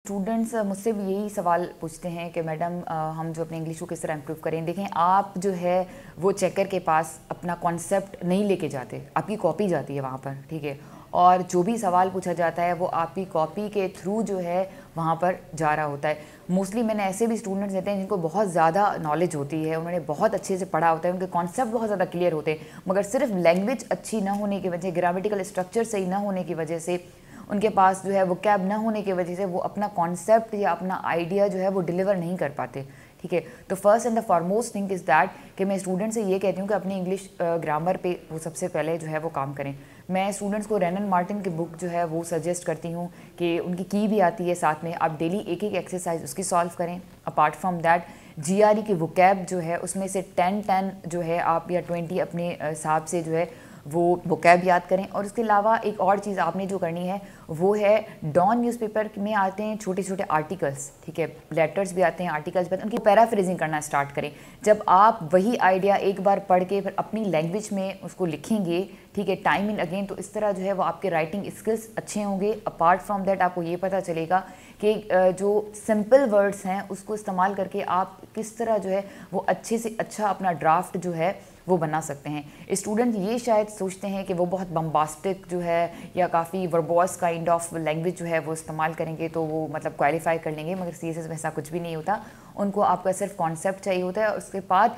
Students मुझसे भी यही सवाल पूछते हैं कि मैडम हम जो अपने इंग्लिश को किस तरह इम्प्रूव करें। देखें, आप जो है वो चेकर के पास अपना कॉन्सेप्ट नहीं लेके जाते, आपकी कॉपी जाती है वहाँ पर, ठीक है। और जो भी सवाल पूछा जाता है वो आपकी कॉपी के थ्रू जो है वहाँ पर जा रहा होता है। मोस्टली मैंने ऐसे भी स्टूडेंट्स रहते हैं जिनको बहुत ज़्यादा नॉलेज होती है, उन्होंने बहुत अच्छे से पढ़ा होता है, उनके कॉन्सेप्ट बहुत ज़्यादा क्लियर होते हैं, मगर सिर्फ लैंग्वेज अच्छी ना होने की वजह, ग्रामेटिकल स्ट्रक्चर सही ना होने की वजह से, उनके पास जो है वो कैब ना होने की वजह से वो अपना कॉन्सेप्ट या अपना आइडिया जो है वो डिलीवर नहीं कर पाते, ठीक है। तो first and the foremost thing is that कि मैं स्टूडेंट से ये कहती हूँ कि अपनी इंग्लिश ग्रामर पे वो सबसे पहले जो है वो काम करें। मैं स्टूडेंट्स को रेनन मार्टिन की बुक जो है वो सजेस्ट करती हूँ कि उनकी की भी आती है साथ में, आप डेली एक एक एक्सरसाइज उसकी सॉल्व करें। अपार्ट फ्रॉम दैट GRE की वोकैब जो है उसमें से 10 जो है आप या 20 अपने हिसाब से जो है वो वोकैब याद करें। और उसके अलावा एक और चीज़ आपने जो करनी है वो है डॉन न्यूज़पेपर में आते हैं छोटे छोटे आर्टिकल्स, ठीक है, लेटर्स भी आते हैं, आर्टिकल्स भी आते हैं, उनकी पैराफ्रेजिंग करना स्टार्ट करें। जब आप वही आइडिया एक बार पढ़ के फिर अपनी लैंग्वेज में उसको लिखेंगे, ठीक है, टाइम एंड अगेन, तो इस तरह जो है वो आपके राइटिंग स्किल्स अच्छे होंगे। अपार्ट फ्रॉम दैट आपको ये पता चलेगा कि जो सिंपल वर्ड्स हैं उसको इस्तेमाल करके आप किस तरह जो है वो अच्छे से अच्छा अपना ड्राफ्ट जो है वो बना सकते हैं। स्टूडेंट ये शायद सोचते हैं कि वो बहुत बम्बास्टिक जो है या काफ़ी वर्बॉस काइंड ऑफ लैंग्वेज जो है वो इस्तेमाल करेंगे तो वो मतलब क्वालिफाई कर लेंगे, मगर सीरियस में ऐसा कुछ भी नहीं होता। उनको आपका सिर्फ कॉन्सेप्ट चाहिए होता है और उसके बाद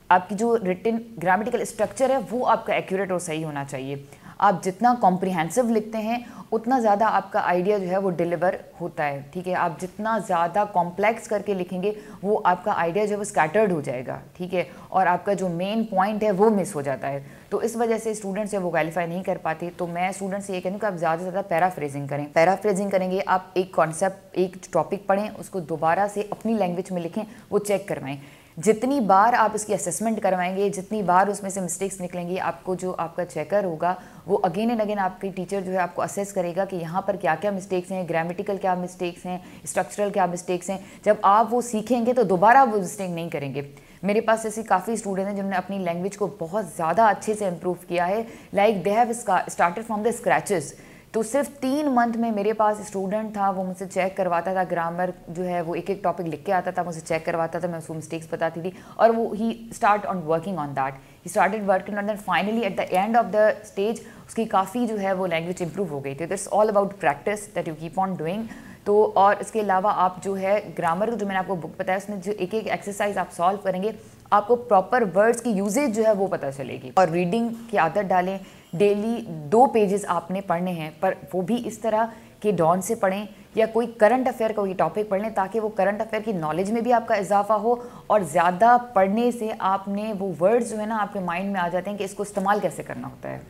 आपकी जो रिटन ग्रामेटिकल स्ट्रक्चर है वो आपका एक्यूरेट और सही होना चाहिए। आप जितना कॉम्प्रिहेंसिव लिखते हैं उतना ज़्यादा आपका आइडिया जो है वो डिलीवर होता है, ठीक है। आप जितना ज़्यादा कॉम्प्लेक्स करके लिखेंगे वो आपका आइडिया जो है वो स्कैटर्ड हो जाएगा, ठीक है, और आपका जो मेन पॉइंट है वो मिस हो जाता है। तो इस वजह से स्टूडेंट्स वो क्वालिफाई नहीं कर पाते। तो मैं स्टूडेंट्स से ये कहूँ कि आप ज़्यादा से ज़्यादा पैराफ्रेजिंग करें। पैराफ्रेजिंग करेंगे, आप एक कॉन्सेप्ट एक टॉपिक पढ़ें, उसको दोबारा से अपनी लैंग्वेज में लिखें, वो चेक करवाएं। जितनी बार आप इसकी असेसमेंट करवाएंगे, जितनी बार उसमें से मिस्टेक्स निकलेंगी, आपको जो आपका चेकर होगा वो अगेन एंड अगेन आपकी टीचर जो है आपको असेस करेगा कि यहाँ पर क्या क्या मिस्टेक्स हैं, ग्रामेटिकल क्या मिस्टेक्स हैं, स्ट्रक्चरल क्या मिस्टेक्स हैं। जब आप वो सीखेंगे तो दोबारा वो मिस्टेक नहीं करेंगे। मेरे पास ऐसी काफ़ी स्टूडेंट हैं जिन्होंने अपनी लैंग्वेज को बहुत ज़्यादा अच्छे से इम्प्रूव किया है, like they have started from the scratches. तो सिर्फ 3 मंथ में मेरे पास स्टूडेंट था, वो मुझसे चेक करवाता था, ग्रामर जो है वो एक एक टॉपिक लिख के आता था, मुझसे चेक करवाता था, मैं उसको मिस्टेक्स बताती थी और वो he start on working on that, he started working on that. Finally at the end of the stage उसकी काफ़ी जो है वो लैंग्वेज इंप्रूव हो गई थी। तो it's all about practice that you keep on doing. तो और इसके अलावा आप जो है ग्रामर जो मैंने आपको बुक बताया उसमें जो एक एक एक्सरसाइज आप सॉल्व करेंगे, आपको प्रॉपर वर्ड्स की यूजेज जो है वो पता चलेगी। और रीडिंग की आदत डालें, डेली 2 पेजेस आपने पढ़ने हैं, पर वो भी इस तरह कि डॉन से पढ़ें या कोई करंट अफेयर का कोई टॉपिक पढ़ लें, ताकि वो करंट अफेयर की नॉलेज में भी आपका इजाफा हो। और ज़्यादा पढ़ने से आपने वो वर्ड्स जो है ना आपके माइंड में आ जाते हैं कि इसको इस्तेमाल कैसे करना होता है।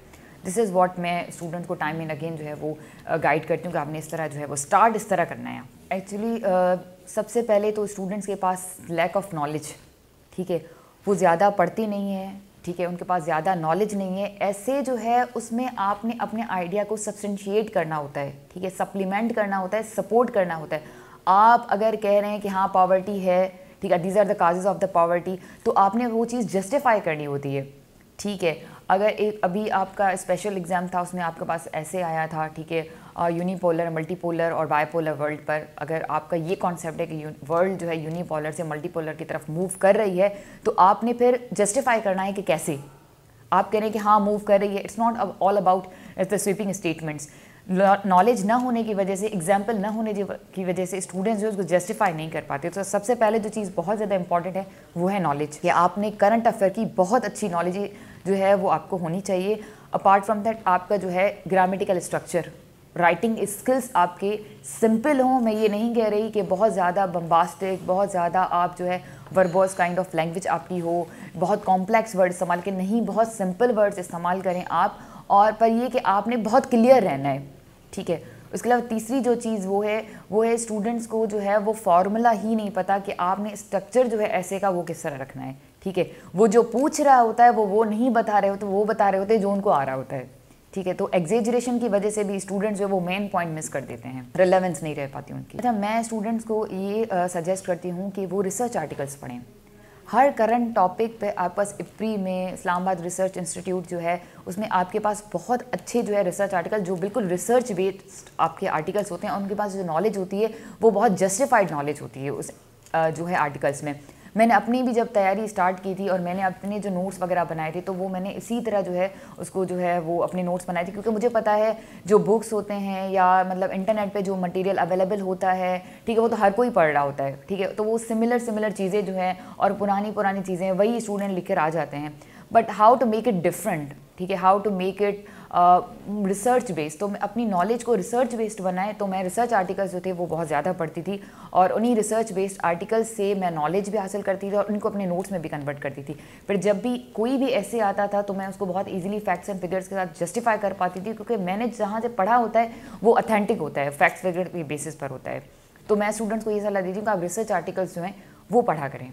दिस इज़ वॉट मैं स्टूडेंट को टाइम एंड अगेन जो है वो गाइड करती हूँ कि आपने इस तरह जो है वो स्टार्ट इस तरह करना है। एक्चुअली सबसे पहले तो स्टूडेंट्स के पास लैक ऑफ नॉलेज, ठीक है, वो ज़्यादा पढ़ती नहीं है, ठीक है, उनके पास ज़्यादा नॉलेज नहीं है। ऐसे जो है उसमें आपने अपने आइडिया को सब्सटेंशिएट करना होता है, ठीक है, सप्लीमेंट करना होता है, सपोर्ट करना होता है। आप अगर कह रहे हैं कि हाँ पॉवर्टी है, ठीक है, these are the causes of the poverty, तो आपने वो चीज़ जस्टिफाई करनी होती है, ठीक है। अगर एक अभी आपका स्पेशल एग्ज़ाम था उसमें आपके पास ऐसे आया था, ठीक है, यूनिपोलर, मल्टीपोलर और बायपोलर वर्ल्ड पर, अगर आपका ये कॉन्सेप्ट है कि वर्ल्ड जो है यूनिपोलर से मल्टीपोलर की तरफ मूव कर रही है, तो आपने फिर जस्टिफाई करना है कि कैसे। आप कह रहे हैं कि हाँ मूव कर रही है, it's not all about the sweeping statements. Knowledge ना होने की वजह से, एग्जाम्पल ना होने की वजह से स्टूडेंट्स जो उसको जस्टिफाई नहीं कर पाते। तो सबसे पहले जो चीज़ बहुत ज़्यादा इंपॉर्टेंट है वो है नॉलेज, कि आपने करंट अफेयर की बहुत अच्छी नॉलेज जो है वो आपको होनी चाहिए। अपार्ट फ्रॉम दैट आपका जो है ग्रामेटिकल स्ट्रक्चर, राइटिंग स्किल्स आपके सिंपल हों। मैं ये नहीं कह रही कि बहुत ज़्यादा बम्बास्टिक, बहुत ज़्यादा आप जो है वर्बोस काइंड ऑफ लैंग्वेज आपकी हो, बहुत कॉम्प्लेक्स वर्ड इस्तेमाल के नहीं, बहुत सिंपल वर्ड्स इस्तेमाल करें आप। और पर ये कि आपने बहुत क्लियर रहना है, ठीक है। उसके अलावा तीसरी जो चीज़ वो है स्टूडेंट्स को जो है वो फार्मूला ही नहीं पता कि आपने स्ट्रक्चर जो है ऐसे का वो किस तरह रखना है, ठीक है। वो जो पूछ रहा होता है वो नहीं बता रहे होते, वो बता रहे होते हैं जो उनको आ रहा होता है, ठीक है। तो एग्जेजरेशन की वजह से भी स्टूडेंट्स जो वो मेन पॉइंट मिस कर देते हैं, रिलेवेंस नहीं रह पाती उनकी। अच्छा, मैं स्टूडेंट्स को ये सजेस्ट करती हूँ कि वो रिसर्च आर्टिकल्स पढ़ें। हर करंट टॉपिक पे आपके पास इप्री में इस्लामाबाद रिसर्च इंस्टीट्यूट जो है उसमें आपके पास बहुत अच्छे जो है रिसर्च आर्टिकल जो बिल्कुल रिसर्च बेस्ड आपके आर्टिकल्स होते हैं, उनके पास जो नॉलेज होती है वो बहुत जस्टिफाइड नॉलेज होती है उस जो है आर्टिकल्स में। मैंने अपनी भी जब तैयारी स्टार्ट की थी और मैंने अपने जो नोट्स वगैरह बनाए थे तो वो मैंने इसी तरह जो है उसको जो है वो अपने नोट्स बनाए थे, क्योंकि मुझे पता है जो बुक्स होते हैं या मतलब इंटरनेट पे जो मटेरियल अवेलेबल होता है, ठीक है, वो तो हर कोई पढ़ रहा होता है, ठीक है, तो वो सिमिलर चीज़ें जो हैं और पुरानी चीज़ें वही स्टूडेंट लिख कर आ जाते हैं। But how to make it different, ठीक है, how to make it research based, तो मैं अपनी नॉलेज को रिसर्च बेस्ड बनाए तो मैं रिसर्च आर्टिकल्स जो थे वो बहुत ज़्यादा पढ़ती थी और उन्हीं रिसर्च बेस्ड आर्टिकल्स से मैं नॉलेज भी हासिल करती थी और उनको अपने नोट्स में भी कन्वर्ट करती थी। फिर जब भी कोई भी ऐसे आता था तो मैं उसको बहुत ईजिली फैक्ट्स एंड फिगर्स के साथ जस्टिफाई कर पाती थी, क्योंकि मैंने जहाँ से पढ़ा होता है वो ऑथेंटिक होता है, फैक्ट्स फिगर के बेसिस पर होता है। तो मैं स्टूडेंट्स को ये सलाह देती हूँ कि आप रिसर्च आर्टिकल्स जो हैं वो पढ़ा करें।